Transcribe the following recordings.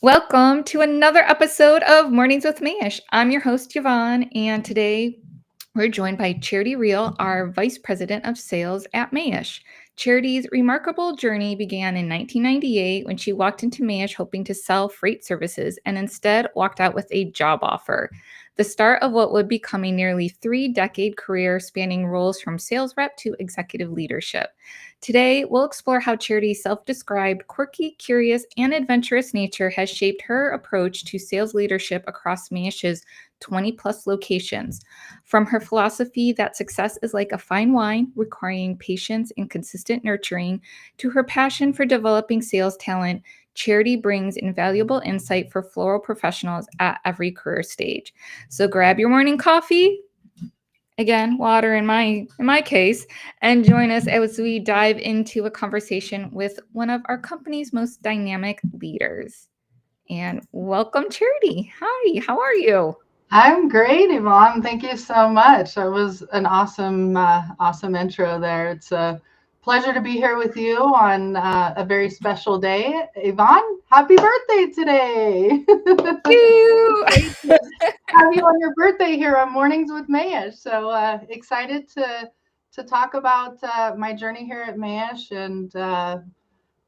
Welcome to another episode of Mornings with Mayesh. I'm your host, Yvonne, and today we're joined by Charity Reel, our Vice President of Sales at Mayesh. Charity's remarkable journey began in 1998 when she walked into Mayesh hoping to sell freight services and instead walked out with a job offer. The start of what would become a nearly 3-decade career spanning roles from sales rep to executive leadership. Today, we'll explore how Charity's self described quirky, curious, and adventurous nature has shaped her approach to sales leadership across Mayesh's 20 plus locations. From her philosophy that success is like a fine wine, requiring patience and consistent nurturing, to her passion for developing sales talent, Charity brings invaluable insight for floral professionals at every career stage. So grab your morning coffee, again, water in my case, and join us as we dive into a conversation with one of our company's most dynamic leaders. And welcome, Charity. Hi, how are you? I'm great, Yvonne. Thank you so much. That was an awesome intro there. It's a pleasure to be here with you on a very special day. Yvonne, happy birthday today. You. Great to have you on your birthday here on Mornings with Mayesh. So excited to talk about my journey here at Mayesh and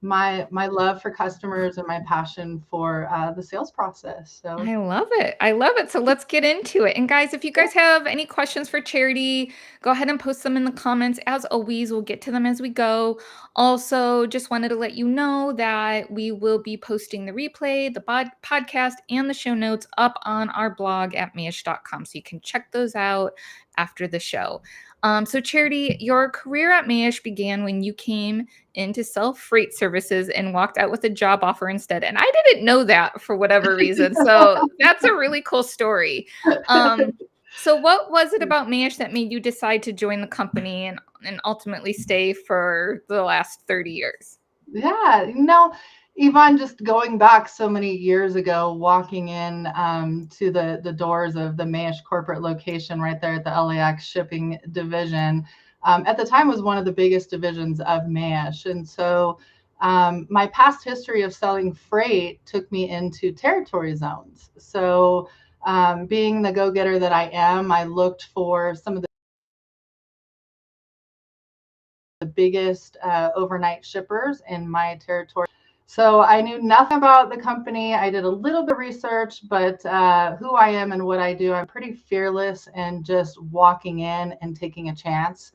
my love for customers and my passion for the sales process. So I love it. I love it. So let's get into it. And guys, if you guys have any questions for Charity, go ahead and post them in the comments. As always, we'll get to them as we go. Also, just wanted to let you know that we will be posting the replay, the podcast, and the show notes up on our blog at mayesh.com. So you can check those out after the show. So Charity, your career at Mayesh began when you came in to sell freight services and walked out with a job offer instead. And I didn't know that for whatever reason. So that's a really cool story. Um, so what was it about Mayesh that made you decide to join the company and ultimately stay for the last 30 years? Yeah, Yvonne, just going back so many years ago, walking in to the doors of the Mayesh corporate location right there at the LAX shipping division, at the time was one of the biggest divisions of Mayesh. And so my past history of selling freight took me into territory zones. So being the go-getter that I am, I looked for some of the biggest overnight shippers in my territory. So I knew nothing about the company. I did a little bit of research, but who I am and what I do, I'm pretty fearless and just walking in and taking a chance.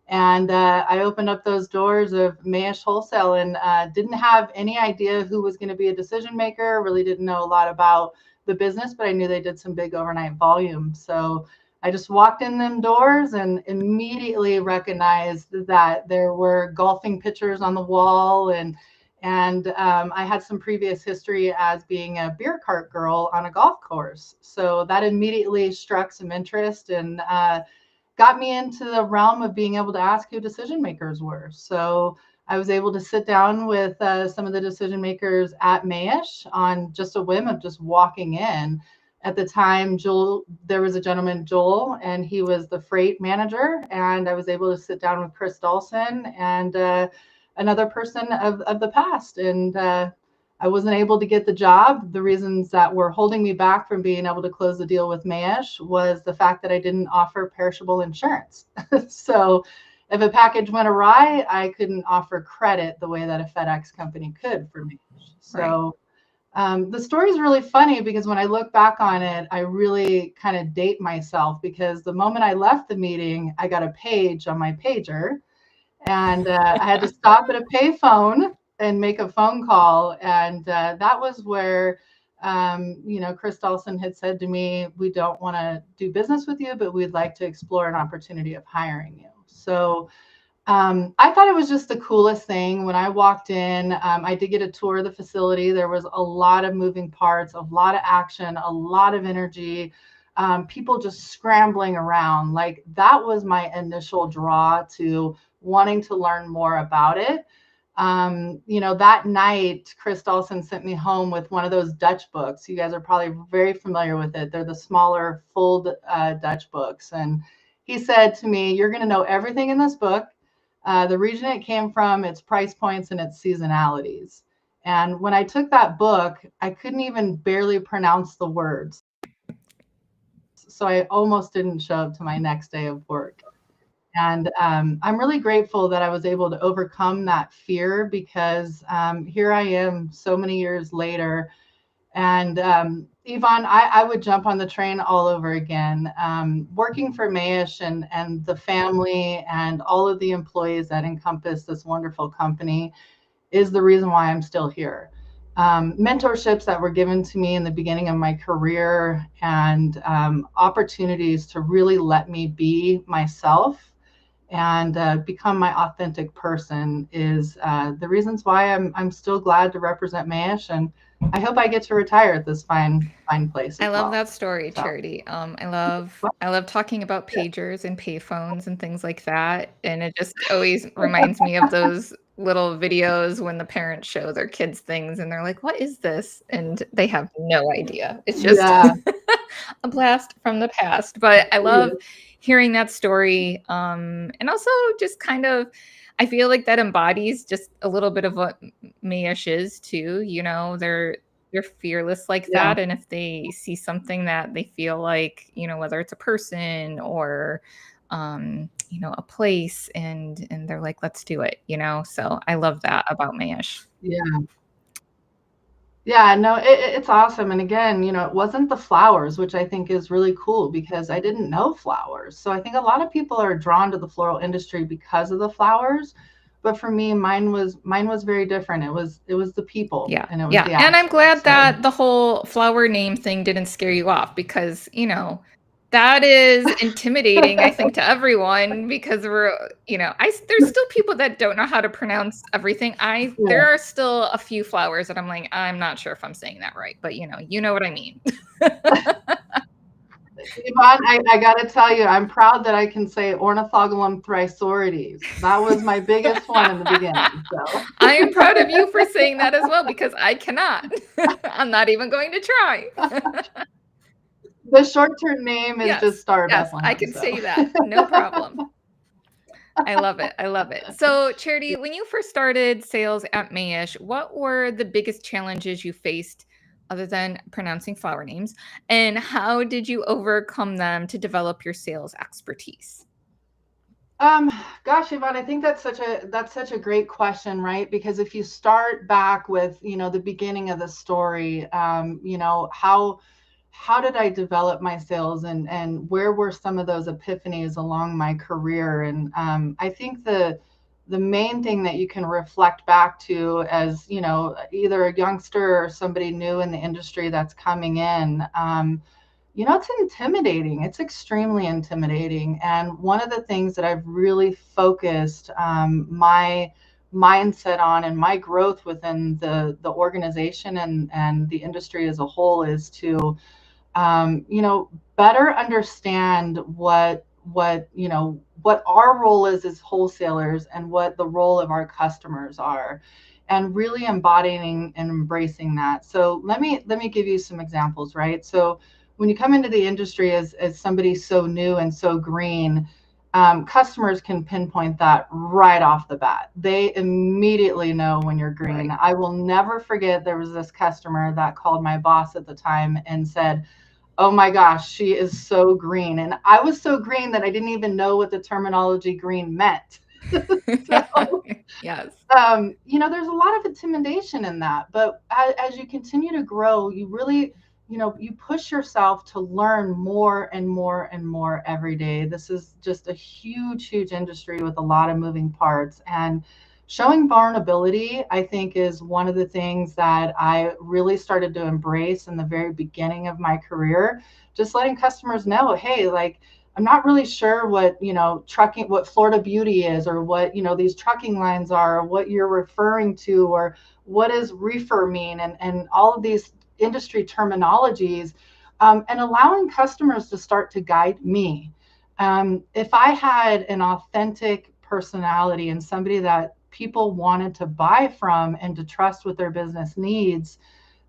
And I opened up those doors of Mayesh Wholesale and didn't have any idea who was going to be a decision maker. Really didn't know a lot about the business, but I knew they did some big overnight volume. So I just walked in them doors and immediately recognized that there were golfing pictures on the wall and I had some previous history as being a beer cart girl on a golf course. So that immediately struck some interest and got me into the realm of being able to ask who decision makers were. So I was able to sit down with some of the decision makers at Mayesh on just a whim of just walking in. At the time, there was a gentleman, Joel, and he was the freight manager. And I was able to sit down with Chris Dawson and another person of the past. And I wasn't able to get the job. The reasons that were holding me back from being able to close the deal with Mayesh was the fact that I didn't offer perishable insurance. So if a package went awry, I couldn't offer credit the way that a FedEx company could for Mayesh. Right. So the story is really funny because when I look back on it, I really kind of date myself because the moment I left the meeting, I got a page on my pager and I had to stop at a payphone and make a phone call. And that was where, Chris Dawson had said to me, we don't want to do business with you, but we'd like to explore an opportunity of hiring you. So I thought it was just the coolest thing. When I walked in, I did get a tour of the facility. There was a lot of moving parts, a lot of action, a lot of energy, people just scrambling around. Like that was my initial draw to wanting to learn more about it. That night, Chris Dawson sent me home with one of those Dutch books. You guys are probably very familiar with it. They're the smaller, fold Dutch books. And he said to me, you're going to know everything in this book, the region it came from, its price points, and its seasonalities. And when I took that book, I couldn't even barely pronounce the words. So I almost didn't show up to my next day of work. And I'm really grateful that I was able to overcome that fear, because here I am so many years later. And Yvonne, I would jump on the train all over again. Working for Mayesh and the family and all of the employees that encompass this wonderful company is the reason why I'm still here. Mentorships that were given to me in the beginning of my career, and opportunities to really let me be myself and become my authentic person is the reasons why I'm still glad to represent Mayesh, and I hope I get to retire at this fine place I as love well. that story, So, Charity. I love talking about pagers and payphones and things like that, and it just always reminds me of those little videos when the parents show their kids things and they're like, "What is this?" And they have no idea. It's just yeah, a blast from the past. But I love yeah, hearing that story, and also just kind of I feel like that embodies just a little bit of what Mayish is too. They're fearless like yeah, that, and if they see something that they feel like, whether it's a person or a place, and they're like, let's do it. So I love that about Mayish. yeah. Yeah, no, it's awesome. And again, it wasn't the flowers, which I think is really cool because I didn't know flowers. So I think a lot of people are drawn to the floral industry because of the flowers. But for me, mine was very different. It was the people Yeah, and it was yeah, the and I'm action. glad So that the whole flower name thing didn't scare you off because, that is intimidating, I think, to everyone because there's still people that don't know how to pronounce everything. yeah. There are still a few flowers that I'm like, I'm not sure if I'm saying that right, but you know what I mean. Yvonne, I got to tell you, I'm proud that I can say Ornithogalum thrysorides. That was my biggest one in the beginning. So I am proud of you for saying that as well because I cannot. I'm not even going to try. the short-term name is just Yes, Star of yes, I Bethlehem. can So say that. No problem. I love it. I love it. So, Charity, when you first started sales at Mayish, what were the biggest challenges you faced other than pronouncing flower names? And how did you overcome them to develop your sales expertise? Um, gosh, Yvonne, I think that's such a great question, right? Because if you start back with, the beginning of the story, how did I develop my sales, and where were some of those epiphanies along my career? And I think the main thing that you can reflect back to as, either a youngster or somebody new in the industry that's coming in, it's intimidating. It's extremely intimidating. And one of the things that I've really focused my mindset on and my growth within the organization and the industry as a whole is to, better understand what our role is as wholesalers and what the role of our customers are, and really embodying and embracing that. So let me give you some examples, right? So when you come into the industry as somebody so new and so green, customers can pinpoint that right off the bat. They immediately know when you're green. Right. I will never forget, there was this customer that called my boss at the time and said, "Oh my gosh, she is so green." And I was so green that I didn't even know what the terminology green meant. So, Yes. there's a lot of intimidation in that. But as you continue to grow, you really, you push yourself to learn more and more and more every day. This is just a huge, huge industry with a lot of moving parts. And showing vulnerability, I think, is one of the things that I really started to embrace in the very beginning of my career. Just letting customers know, hey, like, I'm not really sure what, trucking, what Florida Beauty is, or what, these trucking lines are, or what you're referring to, or what does reefer mean, and all of these industry terminologies, and allowing customers to start to guide me. If I had an authentic personality and somebody that people wanted to buy from and to trust with their business needs,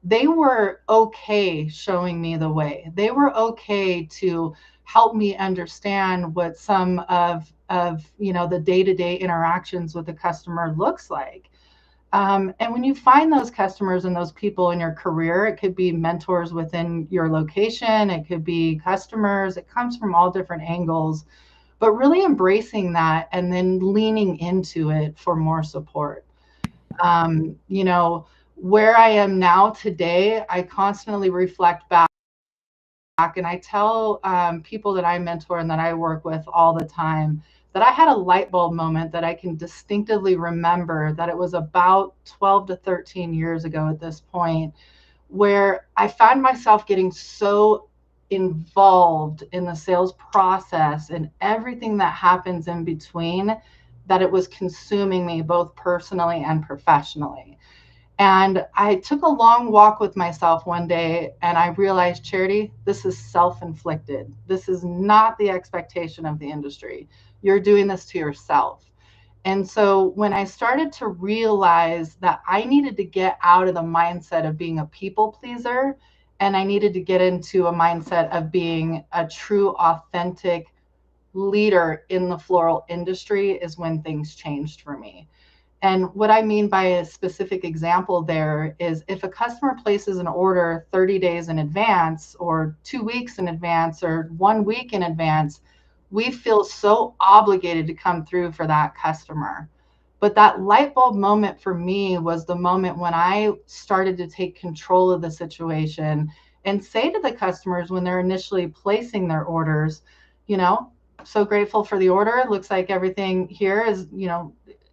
they were okay showing me the way. They were okay to help me understand what some of the day-to-day interactions with the customer looks like. And when you find those customers and those people in your career, it could be mentors within your location, it could be customers, it comes from all different angles, but really embracing that and then leaning into it for more support. You know, where I am now today, I constantly reflect back and I tell people that I mentor and that I work with all the time that I had a light bulb moment that I can distinctively remember, that it was about 12 to 13 years ago at this point, where I found myself getting so involved in the sales process and everything that happens in between that it was consuming me both personally and professionally. And I took a long walk with myself one day and I realized, Charity, this is self inflicted. This is not the expectation of the industry. You're doing this to yourself. And so when I started to realize that I needed to get out of the mindset of being a people pleaser and I needed to get into a mindset of being a true, authentic leader in the floral industry, is when things changed for me. And what I mean by a specific example there is if a customer places an order 30 days in advance, or 2 weeks in advance, or 1 week in advance, we feel so obligated to come through for that customer. But that light bulb moment for me was the moment when I started to take control of the situation and say to the customers when they're initially placing their orders, you know, so grateful for the order. Looks like everything here is,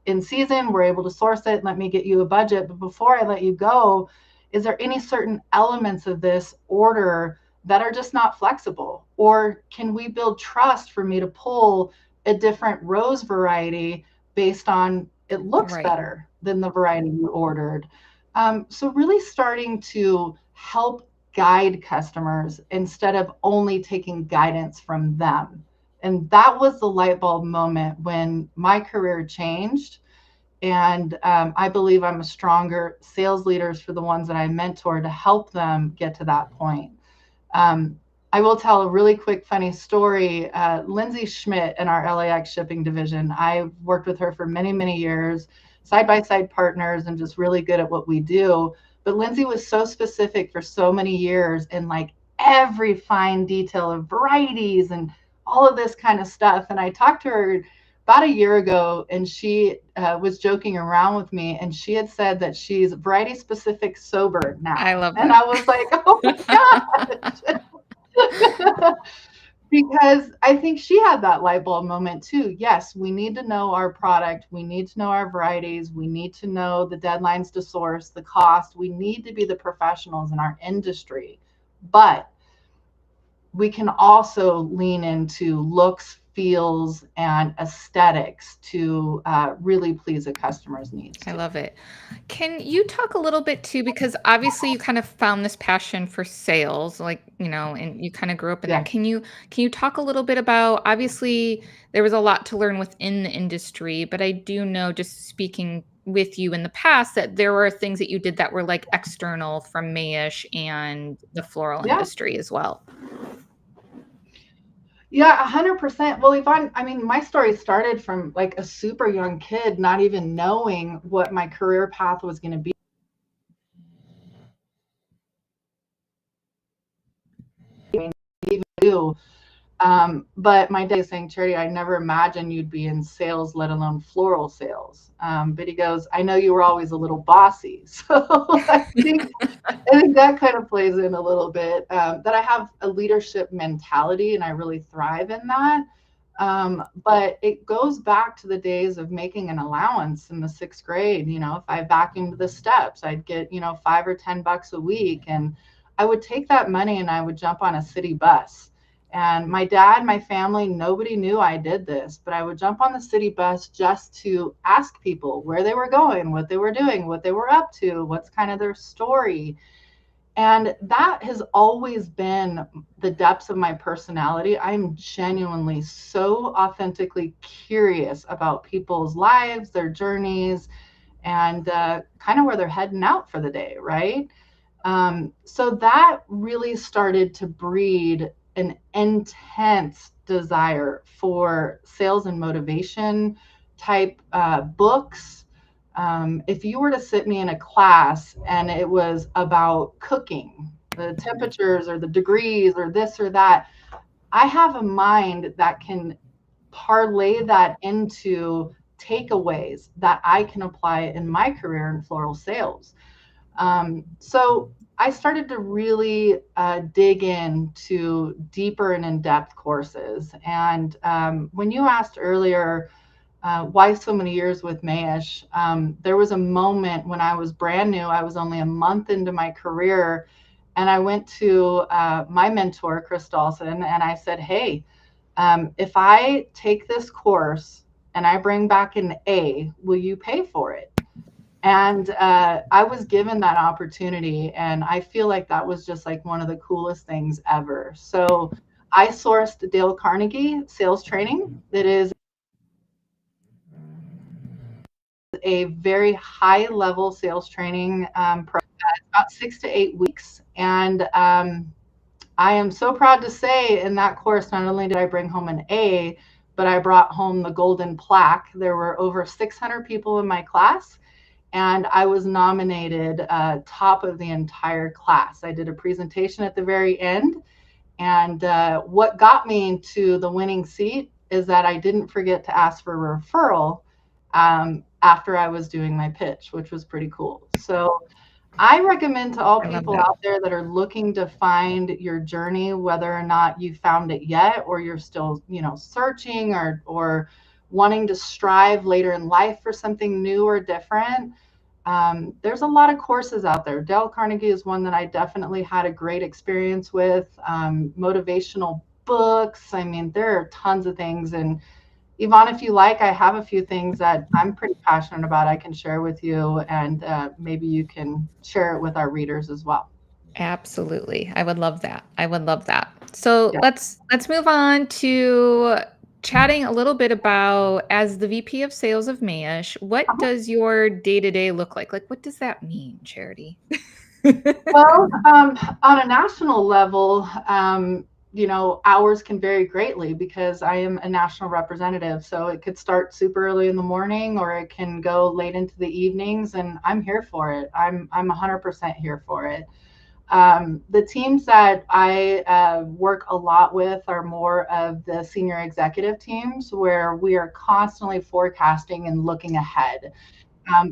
in season. We're able to source it. Let me get you a budget. But before I let you go, is there any certain elements of this order that are just not flexible? Or can we build trust for me to pull a different rose variety based on it looks Right. better than the variety you ordered? So really starting to help guide customers instead of only taking guidance from them. And that was the light bulb moment when my career changed. And I believe I'm a stronger sales leader for the ones that I mentor to help them get to that point. Um, I will tell a really quick, funny story. Lindsay Schmidt in our LAX shipping division, I've worked with her for many, many years, side by side partners, and just really good at what we do. But Lindsay was so specific for so many years in like every fine detail of varieties and all of this kind of stuff. And I talked to her about a year ago, and she was joking around with me, and she had said that she's variety specific sober I now. love And that. I was like, oh my God. Because I think she had that light bulb moment too. Yes, we need to know our product. We need to know our varieties. We need to know the deadlines to source, the cost. We need to be the professionals in our industry. But we can also lean into looks, feels, and aesthetics to really please a customer's needs I too. love it. Can you talk a little bit too, because obviously you kind of found this passion for sales, like, and you kind of grew up in that. Yeah. Can you talk a little bit about, obviously there was a lot to learn within the industry, but I do know, just speaking with you in the past, that there were things that you did that were like external from Mayish and the floral Yeah. industry as well. Yeah, 100%. Well, Yvonne, I mean, my story started from like a super young kid, not even knowing what my career path was going to be. But my dad is saying, Charity, I never imagined you'd be in sales, let alone floral sales. But he goes, I know you were always a little bossy. So I think that kind of plays in a little bit, that I have a leadership mentality and I really thrive in that. But it goes back to the days of making an allowance in the sixth grade. If I vacuumed the steps, I'd get, $5 or $10 a week. And I would take that money and I would jump on a city bus. And my dad, my family, nobody knew I did this, but I would jump on the city bus just to ask people where they were going, what they were doing, what they were up to, what's kind of their story. And that has always been the depths of my personality. I'm genuinely so authentically curious about people's lives, their journeys, and kind of where they're heading out for the day, right? So that really started to breed an intense desire for sales and motivation type books, If you were to sit me in a class and it was about cooking, the temperatures or the degrees or this or that, I have a mind that can parlay that into takeaways that I can apply in my career in floral sales. So I started to really dig into deeper and in-depth courses. And when you asked earlier, why so many years with Mayesh, there was a moment when I was brand new. I was only a month into my career. And I went to my mentor, Chris Dawson, and I said, hey, if I take this course and I bring back an A, will you pay for it? And I was given that opportunity, and I feel like that was just like one of the coolest things ever. So I sourced Dale Carnegie sales training. It is a very high level sales training program, about 6 to 8 weeks. And I am so proud to say in that course, not only did I bring home an A, but I brought home the golden plaque. There were over 600 people in my class, and I was nominated top of the entire class. I did a presentation at the very end, and what got me to the winning seat is that I didn't forget to ask for a referral after I was doing my pitch, which was pretty cool. So I recommend to all I love people that. out there that are looking to find your journey, whether or not you found it yet, or you're still, searching or wanting to strive later in life for something new or different. There's a lot of courses out there. Dale Carnegie is one that I definitely had a great experience with. Motivational books. I mean, there are tons of things. And Yvonne, if you like, I have a few things that I'm pretty passionate about I can share with you, and maybe you can share it with our readers as well. Absolutely. I would love that. I would love that. So Yeah. let's move on to chatting a little bit about as the VP of Sales of Mayesh, what Uh-huh. does your day-to-day look like? Like what does that mean, Charity? Well, on a national level, hours can vary greatly because I am a national representative. So it could start super early in the morning or it can go late into the evenings, and I'm here for it. I'm 100% here for it. The teams that I work a lot with are more of the senior executive teams where we are constantly forecasting and looking ahead.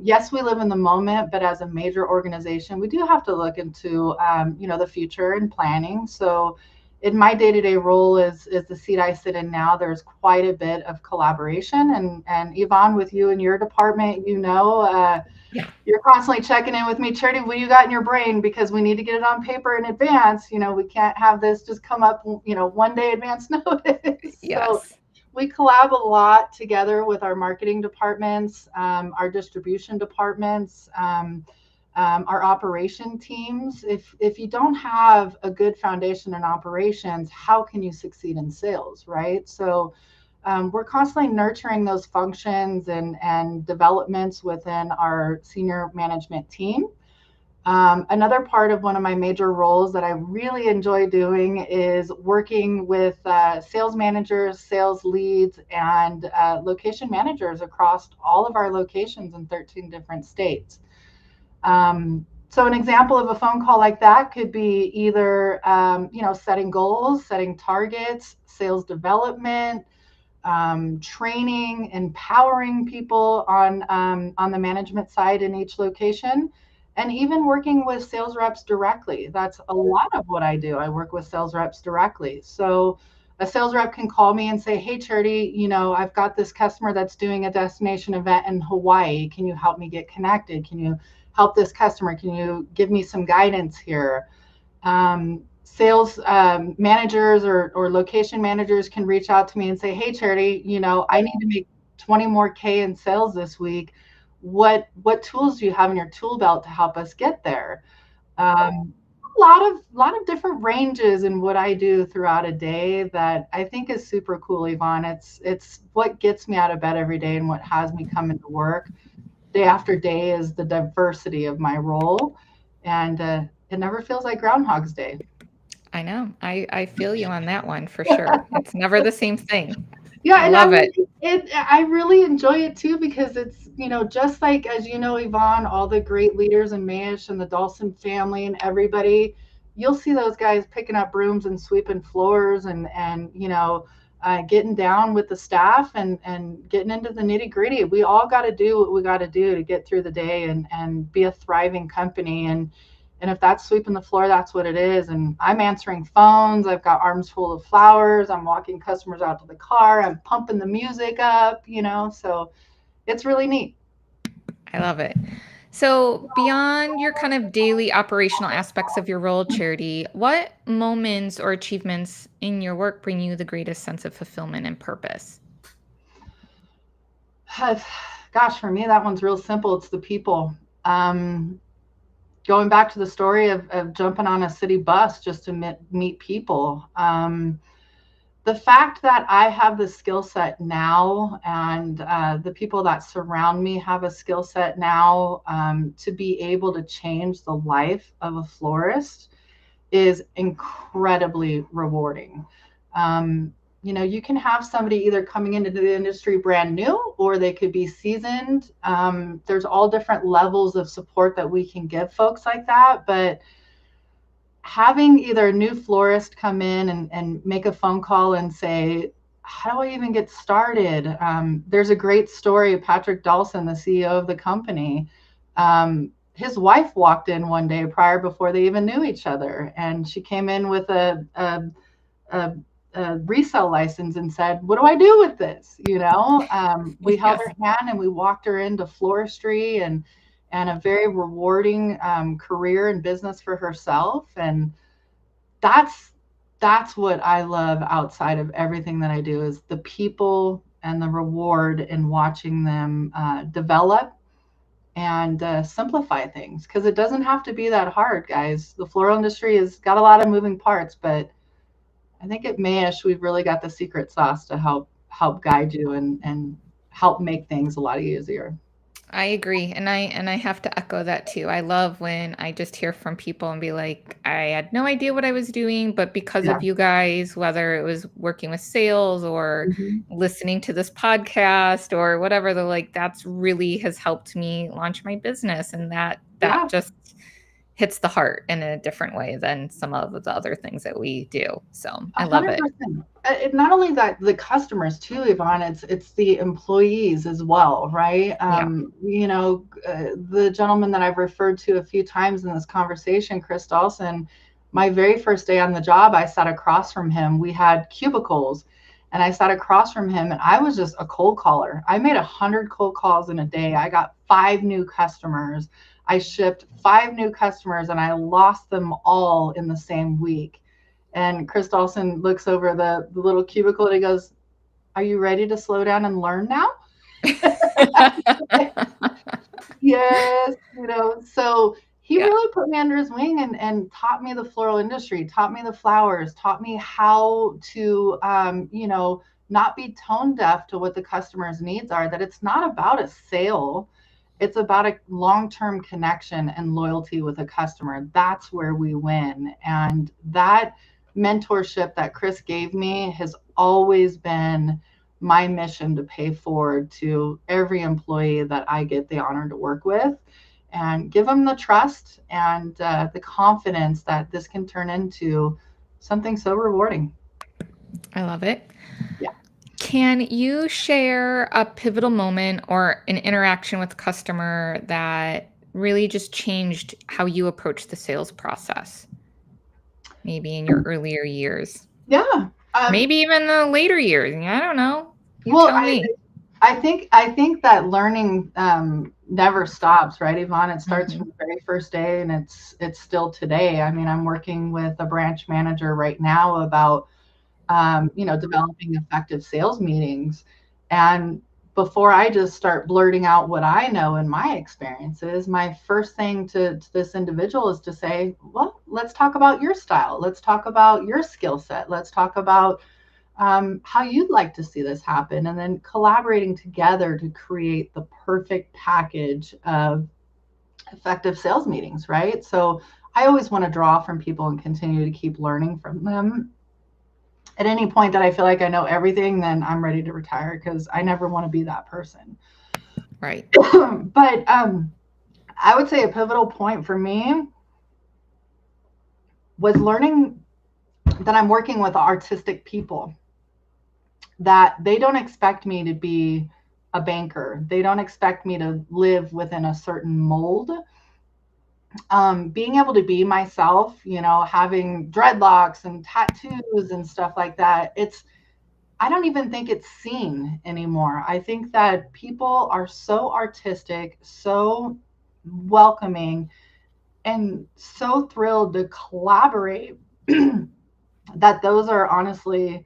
Yes, we live in the moment, but as a major organization, we do have to look into, the future and planning. So, in my day-to-day role is the seat I sit in now. There's quite a bit of collaboration, and Yvonne, with you and your department, Yeah. you're constantly checking in with me. Charity, what you got in your brain? Because we need to get it on paper in advance. We can't have this just come up, one day advance notice. So Yes. we collab a lot together with our marketing departments, our distribution departments, our operation teams. If you don't have a good foundation in operations, how can you succeed in sales, right? So we're constantly nurturing those functions and developments within our senior management team. Another part of one of my major roles that I really enjoy doing is working with sales managers, sales leads, and location managers across all of our locations in 13 different states. So an example of a phone call like that could be either, setting goals, setting targets, sales development, training, empowering people on the management side in each location, and even working with sales reps directly. That's a lot of what I do. I work with sales reps directly. So a sales rep can call me and say, "Hey, Charity, I've got this customer that's doing a destination event in Hawaii. Can you help me get connected? Can you help this customer? Can you give me some guidance here?" Sales managers or location managers can reach out to me and say, "Hey, Charity, I need to make 20 more K in sales this week. What tools do you have in your tool belt to help us get there?" A lot of different ranges in what I do throughout a day that I think is super cool, Yvonne. It's what gets me out of bed every day and what has me come into work day after day is the diversity of my role, and it never feels like Groundhog's Day. I know. I feel you on that one for sure. It's never the same thing. Yeah, I and I love it. really I really enjoy it too because it's, just like as you know, Yvonne, all the great leaders in Mayesh and the Dawson family and everybody, you'll see those guys picking up brooms and sweeping floors and getting down with the staff and getting into the nitty gritty. We all got to do what we got to do to get through the day and be a thriving company. And if that's sweeping the floor, that's what it is. And I'm answering phones. I've got arms full of flowers. I'm walking customers out to the car. I'm pumping the music up, so it's really neat. I love it. So, beyond your kind of daily operational aspects of your role, Charity, what moments or achievements in your work bring you the greatest sense of fulfillment and purpose? Gosh, for me, that one's real simple. It's the people. Um, Going back to the story of jumping on a city bus just to meet people. The fact that I have the skill set now and the people that surround me have a skill set now to be able to change the life of a florist is incredibly rewarding. You can have somebody either coming into the industry brand new or they could be seasoned. There's all different levels of support that we can give folks like that. But having either a new florist come in and make a phone call and say, how do I even get started? There's a great story of Patrick Dawson, the CEO of the company. His wife walked in one day before they even knew each other. And she came in with a, a resale license and said, what do I do with this? We held Yes. her hand and we walked her into floristry and a very rewarding career and business for herself. And that's what I love outside of everything that I do is the people and the reward in watching them develop and simplify things because it doesn't have to be that hard, guys. The floral industry has got a lot of moving parts, but I think at Mayesh we've really got the secret sauce to help guide you and help make things a lot easier. I agree. And I have to echo that too. I love when I just hear from people and be like, I had no idea what I was doing, but because Yeah. of you guys, whether it was working with sales or Mhm. listening to this podcast or whatever, they're like, that's really has helped me launch my business. And that Yeah. just hits the heart in a different way than some of the other things that we do. So I love it. 100%. Not only that, the customers too, Yvonne. It's the employees as well, right? Yeah. The gentleman that I've referred to a few times in this conversation, Chris Dawson. My very first day on the job, I sat across from him. We had cubicles, and I sat across from him, and I was just a cold caller. I made 100 cold calls in a day. I got 5 new customers. I shipped 5 new customers, and I lost them all in the same week. And Chris Dawson looks over the little cubicle and he goes, are you ready to slow down and learn now? Yes. So he Yeah. really put me under his wing and taught me the floral industry, taught me the flowers, taught me how to, not be tone deaf to what the customer's needs are, that it's not about a sale. It's about a long-term connection and loyalty with a customer. That's where we win. And that mentorship that Chris gave me has always been my mission to pay forward to every employee that I get the honor to work with and give them the trust and the confidence that this can turn into something so rewarding. I love it. Yeah. Can you share a pivotal moment or an interaction with a customer that really just changed how you approach the sales process? Maybe in your earlier years, Yeah. maybe even the later years. I don't know. You Well, tell me. I think that learning never stops, right, Yvonne? It starts from Mhm. the very first day, and it's still today. I mean, I'm working with a branch manager right now about developing effective sales meetings. And before I just start blurting out what I know and my experiences, my first thing to this individual is to say, well, let's talk about your style. Let's talk about your skill set. Let's talk about how you'd like to see this happen. And then collaborating together to create the perfect package of effective sales meetings, right? So I always want to draw from people and continue to keep learning from them At any point that I feel like I know everything, then I'm ready to retire because I never want to be that person. Right. But I would say a pivotal point for me was learning that I'm working with artistic people, that they don't expect me to be a banker. They don't expect me to live within a certain mold. Being able to be myself, having dreadlocks and tattoos and stuff like that, I don't even think it's seen anymore. I think that people are so artistic, so welcoming, and so thrilled to collaborate that those are honestly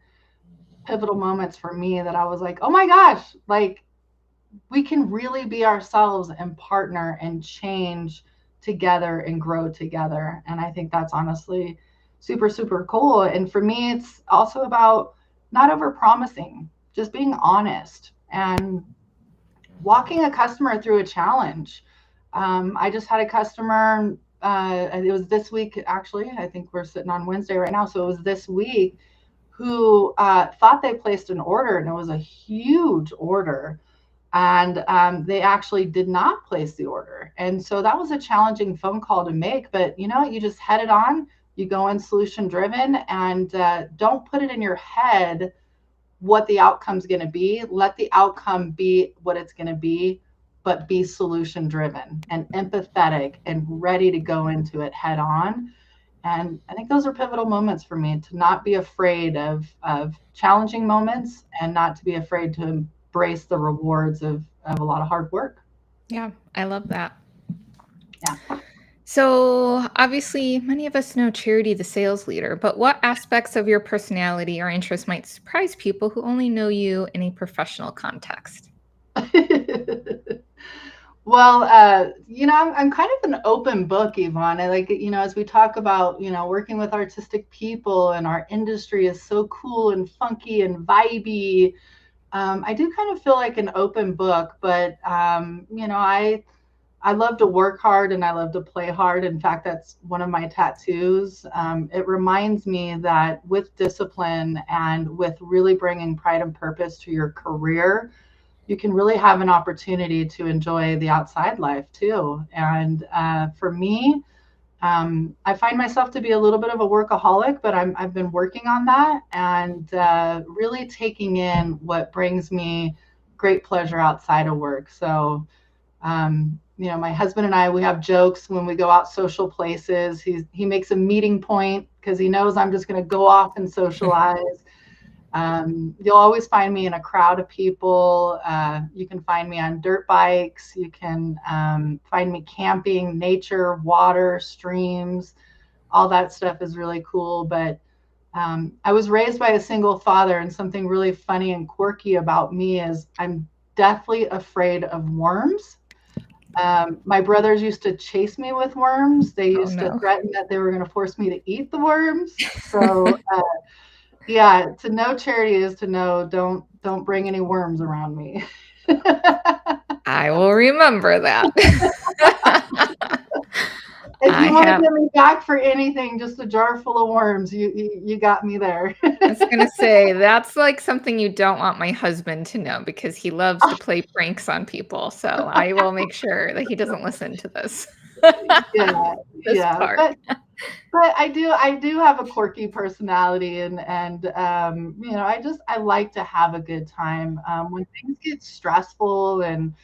pivotal moments for me, that I was like, oh my gosh, like we can really be ourselves and partner and change together and grow together. And I think that's honestly super, super cool. And for me, it's also about not over promising, just being honest and walking a customer through a challenge. I just had a customer, it was this week, actually. I think we're sitting on Wednesday right now. So it was this week, who thought they placed an order, and it was a huge order. And they actually did not place the order. And so that was a challenging phone call to make. But you know what? You just head it on. You go in solution driven, and don't put it in your head what the outcome's going to be. Let the outcome be what it's going to be, but be solution driven and empathetic and ready to go into it head on. And I think those are pivotal moments for me, to not be afraid of challenging moments, and not to be afraid to embrace the rewards of a lot of hard work. Yeah, I love that. Yeah. So, obviously, many of us know Charity, the sales leader, but what aspects of your personality or interests might surprise people who only know you in a professional context? Well, I'm kind of an open book, Yvonne. I like, as we talk about, working with artistic people, and our industry is so cool and funky and vibey. I do kind of feel like an open book, but, I love to work hard and I love to play hard. In fact, that's one of my tattoos. It reminds me that with discipline and with really bringing pride and purpose to your career, you can really have an opportunity to enjoy the outside life too. And for me, I find myself to be a little bit of a workaholic, but I've been working on that, and really taking in what brings me great pleasure outside of work. So, my husband and I, we have jokes when we go out social places. He makes a meeting point because he knows I'm just going to go off and socialize. You'll always find me in a crowd of people. You can find me on dirt bikes. You can find me camping, nature, water, streams. All that stuff is really cool. But I was raised by a single father, and something really funny and quirky about me is I'm deathly afraid of worms. My brothers used to chase me with worms. They Oh, used to no. threaten that they were going to force me to eat the worms. So yeah, to know Charity is to know don't bring any worms around me. I will remember that. If I you want to have get me back for anything, just a jar full of worms, you got me there. I was gonna say, that's, like, something you don't want my husband to know because he loves to play pranks on people, so I will make sure that he doesn't listen to this. Yeah, This yeah, part. but I do have a quirky personality, and I like to have a good time. When things get stressful, and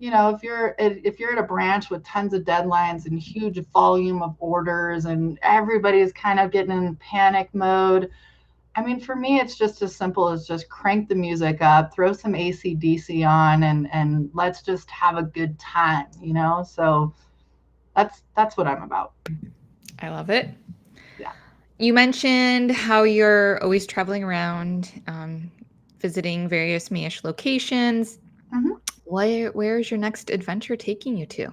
if you're at a branch with tons of deadlines and huge volume of orders, and everybody's kind of getting in panic mode. I mean, for me, it's just as simple as just crank the music up, throw some AC/DC on, and let's just have a good time. So that's what I'm about. I love it. Yeah. You mentioned how you're always traveling around, visiting various Mayesh locations. Mhm. Where is your next adventure taking you to?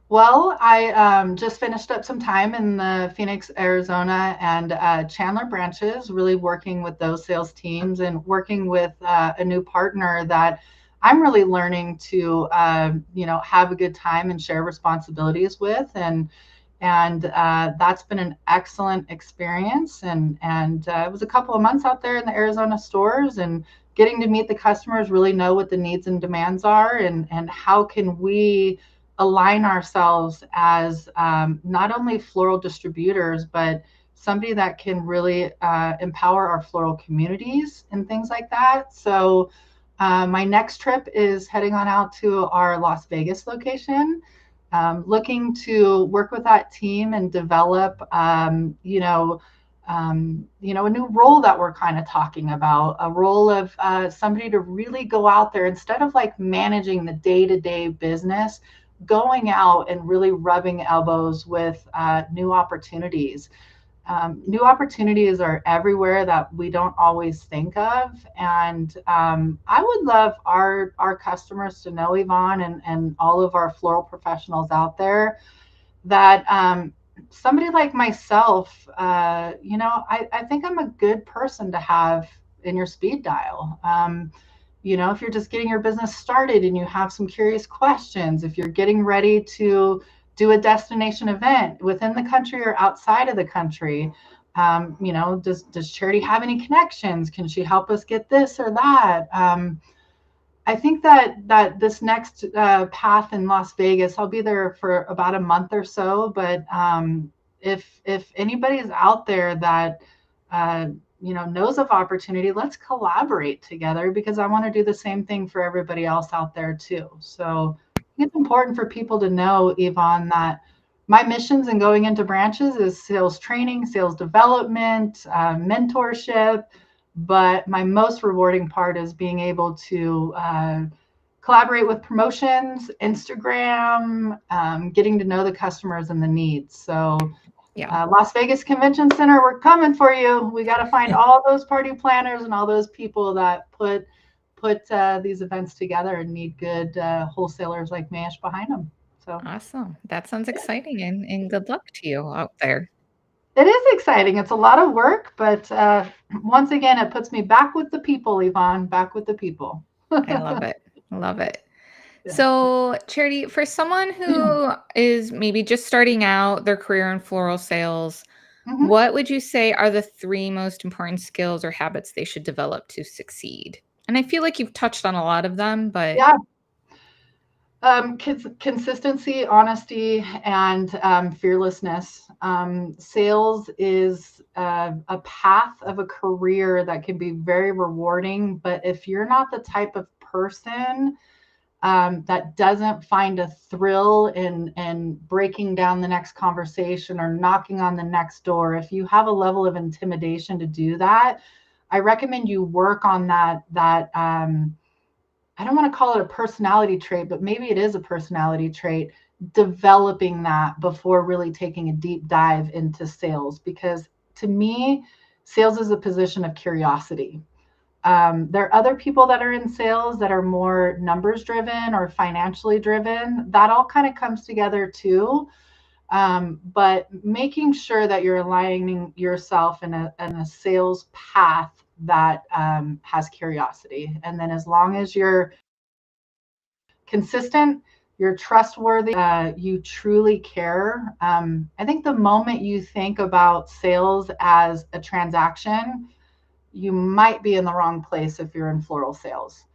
Well, I just finished up some time in the Phoenix, Arizona, and Chandler branches, really working with those sales teams, and working with a new partner that I'm really learning to, have a good time and share responsibilities with. And And that's been an excellent experience. And it was a couple of months out there in the Arizona stores and getting to meet the customers, really know what the needs and demands are, and how can we align ourselves as not only floral distributors, but somebody that can really empower our floral communities and things like that. So my next trip is heading on out to our Las Vegas location, looking to work with that team and develop, a new role that we're kind of talking about, a role of somebody to really go out there instead of like managing the day-to-day business, going out and really rubbing elbows with new opportunities. New opportunities are everywhere that we don't always think of. And I would love our customers to know, Yvonne, and all of our floral professionals out there, that somebody like myself, I think I'm a good person to have in your speed dial. If you're just getting your business started and you have some curious questions, if you're getting ready to do a destination event within the country or outside of the country, does Charity have any connections? Can she help us get this or that? I think that this next path in Las Vegas, I'll be there for about a month or so. But if anybody's out there that knows of opportunity, let's collaborate together, because I want to do the same thing for everybody else out there too. So it's important for people to know, Yvonne, that my missions in going into branches is sales training, sales development, mentorship. But my most rewarding part is being able to collaborate with promotions, Instagram, getting to know the customers and the needs. So Las Vegas Convention Center, we're coming for you. We got to find all those party planners and all those people that put these events together and need good wholesalers like Mayesh behind them. So Awesome. That sounds exciting, and good luck to you out there. it is exciting. It's a lot of work, but once again, it puts me back with the people, Yvonne, back with the people. I love it. I love it. Yeah. So, Charity, for someone who is maybe just starting out their career in floral sales, Mhm. what would you say are the three most important skills or habits they should develop to succeed? And I feel like you've touched on a lot of them, but Yeah. Consistency, honesty, and fearlessness. Sales is a path of a career that can be very rewarding, but if you're not the type of person that doesn't find a thrill in breaking down the next conversation or knocking on the next door, if you have a level of intimidation to do that, I recommend you work on that. I don't want to call it a personality trait, but maybe it is a personality trait, developing that before really taking a deep dive into sales. Because to me, sales is a position of curiosity. There are other people that are in sales that are more numbers driven or financially driven. That all kind of comes together too. But making sure that you're aligning yourself in a sales path that has curiosity. And then as long as you're consistent, you're trustworthy, you truly care. I think the moment you think about sales as a transaction, you might be in the wrong place if you're in floral sales,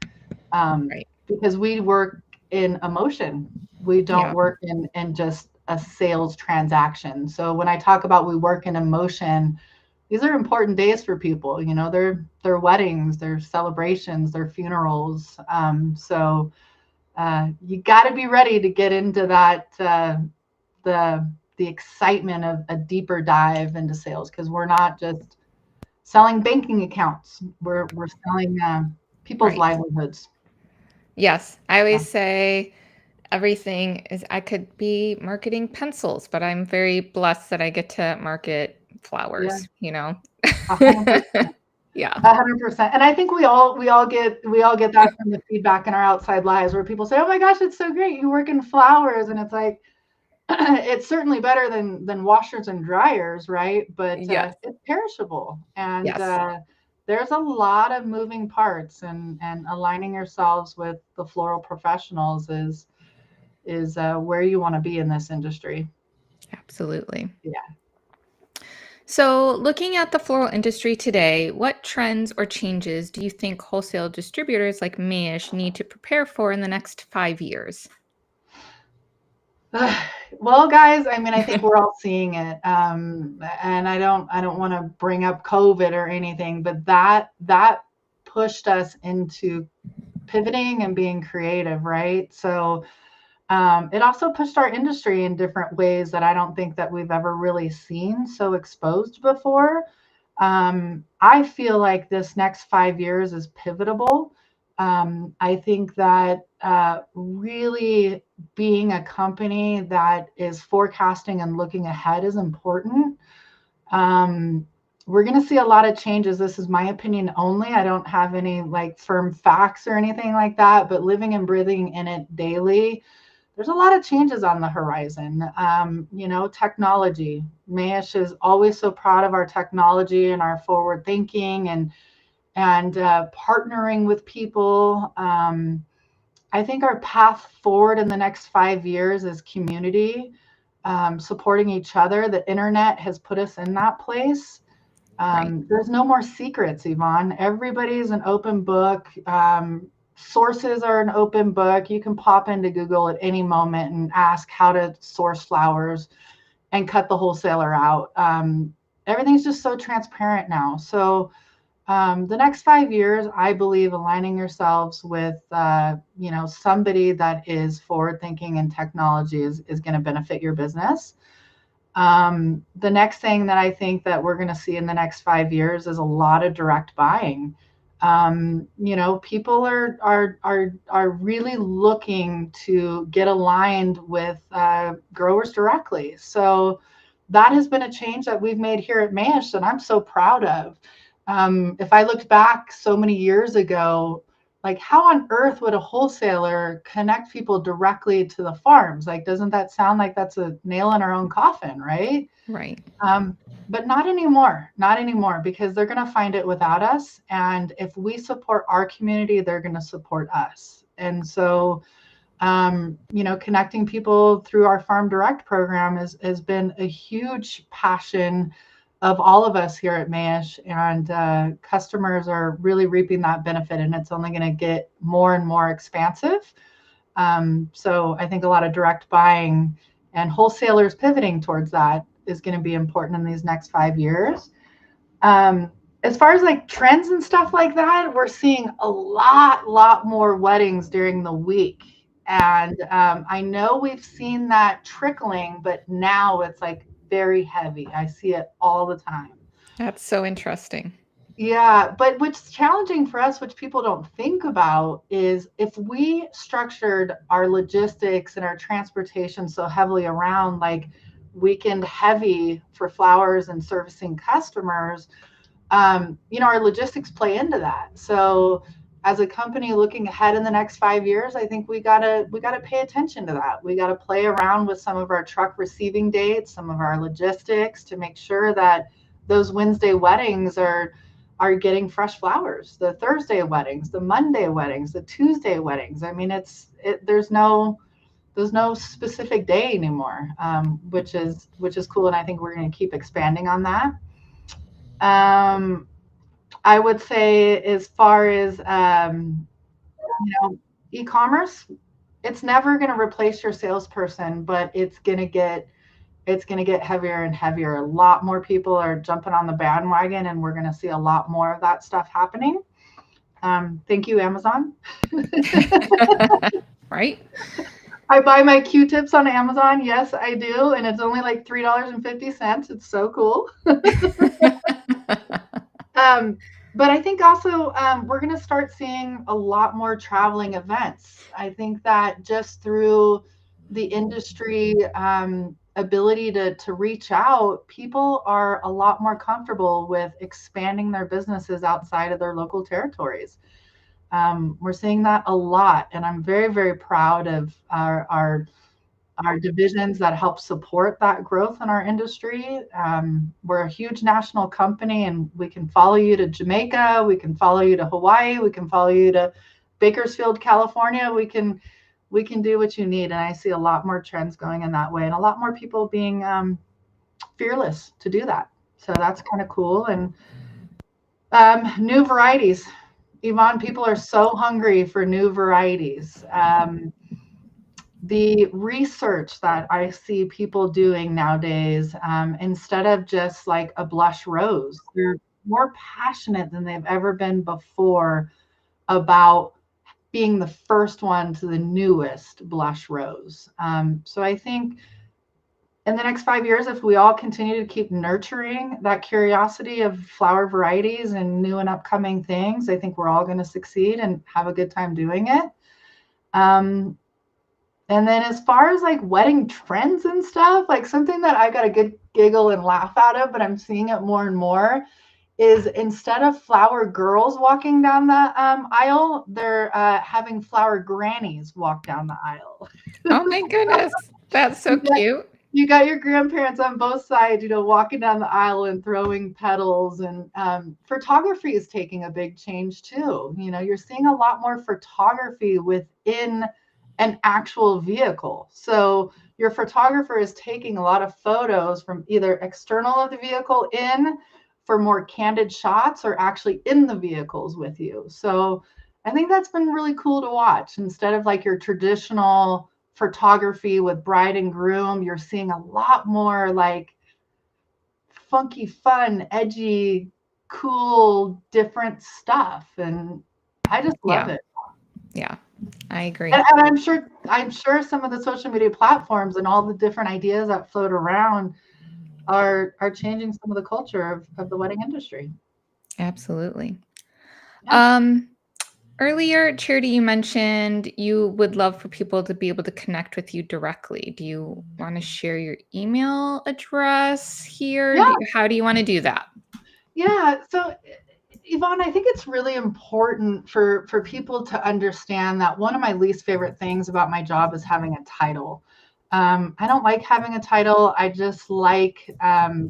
right. because we work in emotion. We don't Yeah. work in just a sales transaction. So when I talk about we work in emotion, these are important days for people. Their weddings, their celebrations, their funerals. So you got to be ready to get into that the excitement of a deeper dive into sales, because we're not just selling banking accounts. We're selling people's Right. livelihoods. Yes. I Yeah. always say everything is, I could be marketing pencils, but I'm very blessed that I get to market Yeah. flowers, 100%. Yeah. 100%. And I think we all get that from the feedback in our outside lives, where people say, "Oh my gosh, it's so great. You work in flowers." And it's like, it's certainly better than washers and dryers, right? But Yes. it's perishable, and Yes. there's a lot of moving parts, and aligning yourselves with the floral professionals is where you want to be in this industry. Absolutely. Yeah. So, looking at the floral industry today, what trends or changes do you think wholesale distributors like Mayesh need to prepare for in the next 5 years? Well, guys, I mean, I think we're all seeing it. And I don't want to bring up COVID or anything, but that pushed us into pivoting and being creative, right? So it also pushed our industry in different ways that I don't think that we've ever really seen so exposed before. I feel like this next 5 years is pivotal. I think that really being a company that is forecasting and looking ahead is important. Um, we're going to see a lot of changes. This is my opinion only. I don't have any like firm facts or anything like that, but living and breathing in it daily, there's a lot of changes on the horizon. Technology. Mayesh is always so proud of our technology and our forward thinking and partnering with people. I think our path forward in the next 5 years is community, supporting each other. The internet has put us in that place. Right. There's no more secrets, Yvonne. Everybody's an open book. Sources are an open book. You can pop into Google at any moment and ask how to source flowers and cut the wholesaler out. Everything's just so transparent now. So the next 5 years, I believe aligning yourselves with somebody that is forward thinking in technology is going to benefit your business. The next thing that I think that we're going to see in the next 5 years is a lot of direct buying. People are really looking to get aligned with growers directly. So that has been a change that we've made here at Mayesh that I'm so proud of. If I looked back so many years ago, like how on earth would a wholesaler connect people directly to the farms? Like, doesn't that sound like that's a nail in our own coffin, right? Right. But not anymore, not anymore, because they're going to find it without us. And if we support our community, they're going to support us. And so, connecting people through our Farm Direct program has been a huge passion of all of us here at Mayesh, and customers are really reaping that benefit, and it's only going to get more and more expansive. So I think a lot of direct buying and wholesalers pivoting towards that is going to be important in these next 5 years. As far as like trends and stuff like that, we're seeing a lot more weddings during the week. And I know we've seen that trickling, but now it's like very heavy. I see it all the time. That's so interesting. Yeah, but what's challenging for us, which people don't think about, is if we structured our logistics and our transportation so heavily around like weekend heavy for flowers and servicing customers, our logistics play into that. So as a company looking ahead in the next 5 years, I think we gotta pay attention to that. We gotta play around with some of our truck receiving dates, some of our logistics to make sure that those Wednesday weddings are getting fresh flowers. The Thursday weddings, the Monday weddings, the Tuesday weddings. I mean, there's no specific day anymore, which is cool, and I think we're going to keep expanding on that. Um, I would say as far as e-commerce, it's never going to replace your salesperson, but it's going to get heavier and heavier. A lot more people are jumping on the bandwagon, and we're going to see a lot more of that stuff happening. Thank you, Amazon. Right? I buy my Q-tips on Amazon. Yes, I do. And it's only like $3.50. It's so cool. Um, but I think also we're going to start seeing a lot more traveling events. I think that just through the industry ability to reach out, people are a lot more comfortable with expanding their businesses outside of their local territories. We're seeing that a lot, and I'm very, very proud of our divisions that help support that growth in our industry. We're a huge national company, and we can follow you to Jamaica, we can follow you to Hawaii, we can follow you to Bakersfield, California. we can do what you need. And I see a lot more trends going in that way, and a lot more people being fearless to do that. So that's kind of cool. And new varieties. Yvonne, people are so hungry for new varieties. The research that I see people doing nowadays, instead of just like a blush rose, they're more passionate than they've ever been before about being the first one to the newest blush rose. So I think in the next 5 years, if we all continue to keep nurturing that curiosity of flower varieties and new and upcoming things, I think we're all going to succeed and have a good time doing it. And then as far as like wedding trends and stuff, like something that I got a good giggle and laugh out of, but I'm seeing it more and more, is instead of flower girls walking down the aisle, they're having flower grannies walk down the aisle. Oh my goodness. That's so cute. You got your grandparents on both sides, walking down the aisle and throwing petals. And photography is taking a big change too. You're seeing a lot more photography within an actual vehicle. So your photographer is taking a lot of photos from either external of the vehicle in for more candid shots, or actually in the vehicles with you. So I think that's been really cool to watch. Instead of like your traditional photography with bride and groom, you're seeing a lot more like funky, fun, edgy, cool, different stuff. And I just love it. Yeah, I agree. And I'm sure some of the social media platforms and all the different ideas that float around are changing some of the culture of the wedding industry. Absolutely. Yeah. Earlier, Charity, you mentioned you would love for people to be able to connect with you directly. Do you want to share your email address here? Yeah. How do you want to do that? Yeah. So Yvonne, I think it's really important for people to understand that one of my least favorite things about my job is having a title. I don't like having a title. I just like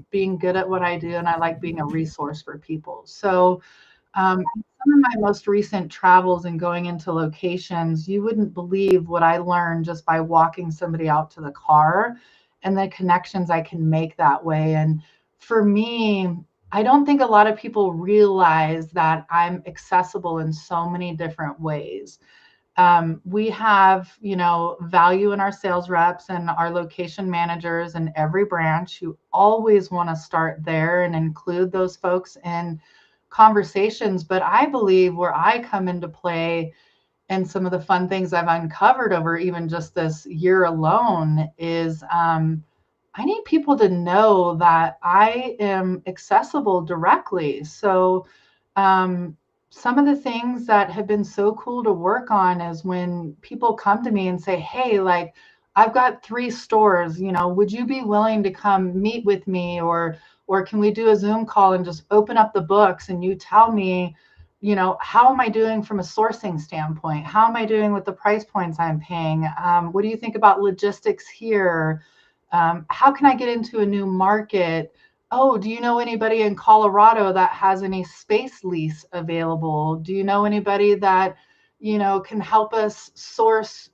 being good at what I do, and I like being a resource for people. So some of my most recent travels and going into locations, you wouldn't believe what I learned just by walking somebody out to the car and the connections I can make that way. And for me, I don't think a lot of people realize that I'm accessible in so many different ways. We have, value in our sales reps and our location managers in every branch who always want to start there and include those folks in conversations. But I believe where I come into play and some of the fun things I've uncovered over even just this year alone is I need people to know that I am accessible directly. So some of the things that have been so cool to work on is when people come to me and say, hey, like, I've got 3 stores, would you be willing to come meet with me? Or can we do a Zoom call and just open up the books and you tell me, how am I doing from a sourcing standpoint? How am I doing with the price points I'm paying? What do you think about logistics here? How can I get into a new market? Oh, do you know anybody in Colorado that has any space lease available? Do you know anybody that, can help us source,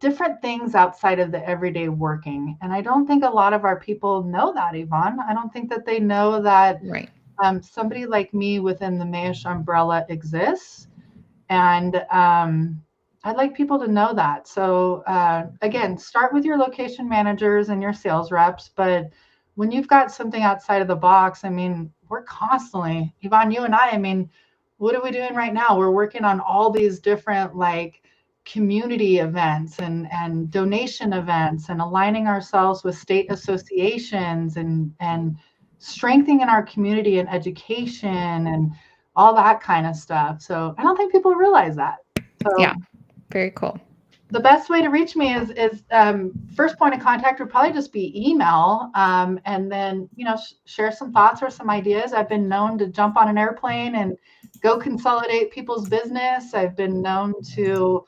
different things outside of the everyday working? And I don't think a lot of our people know that, Yvonne. I don't think that they know that Right. somebody like me within the Mayesh umbrella exists. And I'd like people to know that. So again, start with your location managers and your sales reps. But when you've got something outside of the box, I mean, we're constantly, Yvonne, you and I mean, what are we doing right now? We're working on all these different like community events and donation events and aligning ourselves with state associations and strengthening our community and education and all that kind of stuff. So I don't think people realize that. So Yeah. Very cool. the best way to reach me is first point of contact would probably just be email, and then share some thoughts or some ideas. I've been known to jump on an airplane and go consolidate people's business. I've been known to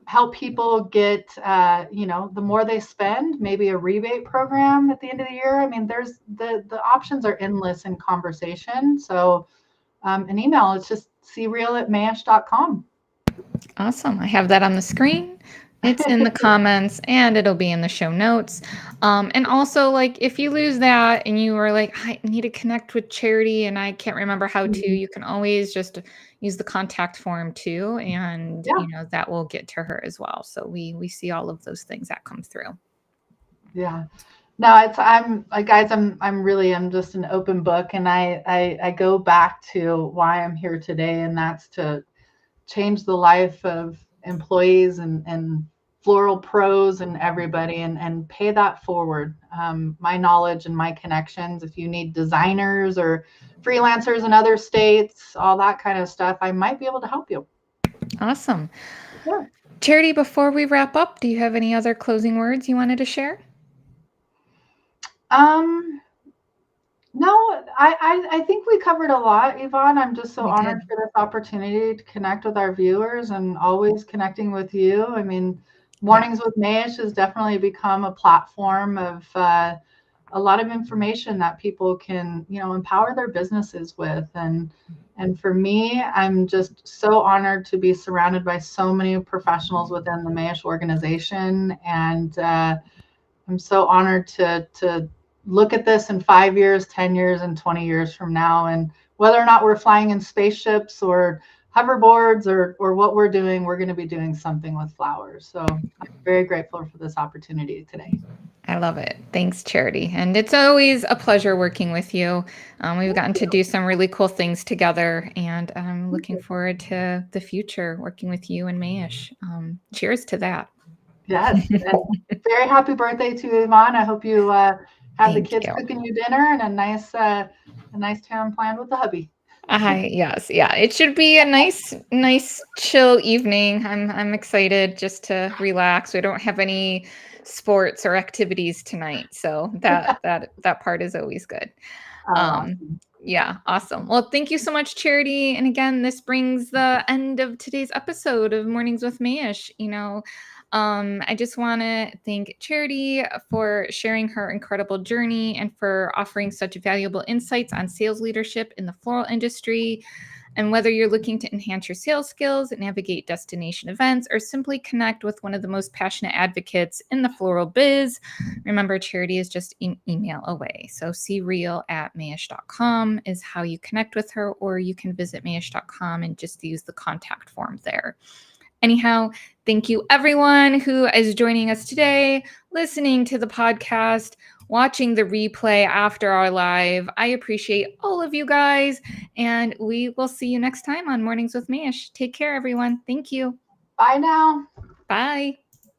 help people get the more they spend, maybe a rebate program at the end of the year. I mean, there's the options are endless in conversation. So an email, it's just creal@mayesh.com. Awesome. I have that on the screen. It's in the comments and it'll be in the show notes. And also, like, if you lose that and you are like, I need to connect with Charity and I can't remember how to, Mhm. you can always just use the contact form too. And, Yeah, that will get to her as well. So we see all of those things that come through. yeah. No, I'm like, guys, I'm just an open book, and I go back to why I'm here today, and that's to change the life of employees and floral pros and everybody, and pay that forward. My knowledge and my connections. If you need designers or freelancers in other states, all that kind of stuff, I might be able to help you. Awesome. Sure. Charity, before we wrap up, do you have any other closing words you wanted to share? Um, No, I think we covered a lot, Yvonne. I'm just so We honored did. for this opportunity to connect with our viewers and always connecting with you. I mean, Yeah. Mornings with Mayesh has definitely become a platform of a lot of information that people can, empower their businesses with. And for me, I'm just so honored to be surrounded by so many professionals within the Mayesh organization, and I'm so honored to look at this in 5 years, 10 years, and 20 years from now. And whether or not we're flying in spaceships or hoverboards or what we're doing, we're going to be doing something with flowers. So I'm very grateful for this opportunity today. I love it. Thanks, Charity. And it's always a pleasure working with you. We've Thank gotten to you. do some really cool things together, and I'm Thank looking you. forward to the future working with you and Mayesh. Cheers to that. Yes. And very happy birthday to Iman. I hope you have the Thank kids you. cooking you dinner and a nice time planned with the hubby. Yes, yeah. It should be a nice chill evening. I'm excited just to relax. We don't have any sports or activities tonight, so that part is always good. Oh, Um, awesome. yeah, awesome. Well, thank you so much, Charity. And again, this brings the end of today's episode of Mornings with Mayesh. I just want to thank Charity for sharing her incredible journey and for offering such valuable insights on sales leadership in the floral industry. And whether you're looking to enhance your sales skills, navigate destination events, or simply connect with one of the most passionate advocates in the floral biz, remember Charity is just an email away. So creal@mayesh.com is how you connect with her, or you can visit mayesh.com and just use the contact form there. Anyhow, thank you everyone who is joining us today, listening to the podcast, watching the replay after our live. I appreciate all of you guys, and we will see you next time on Mornings with Mayesh. Take care, everyone. Thank you. Bye now. Bye.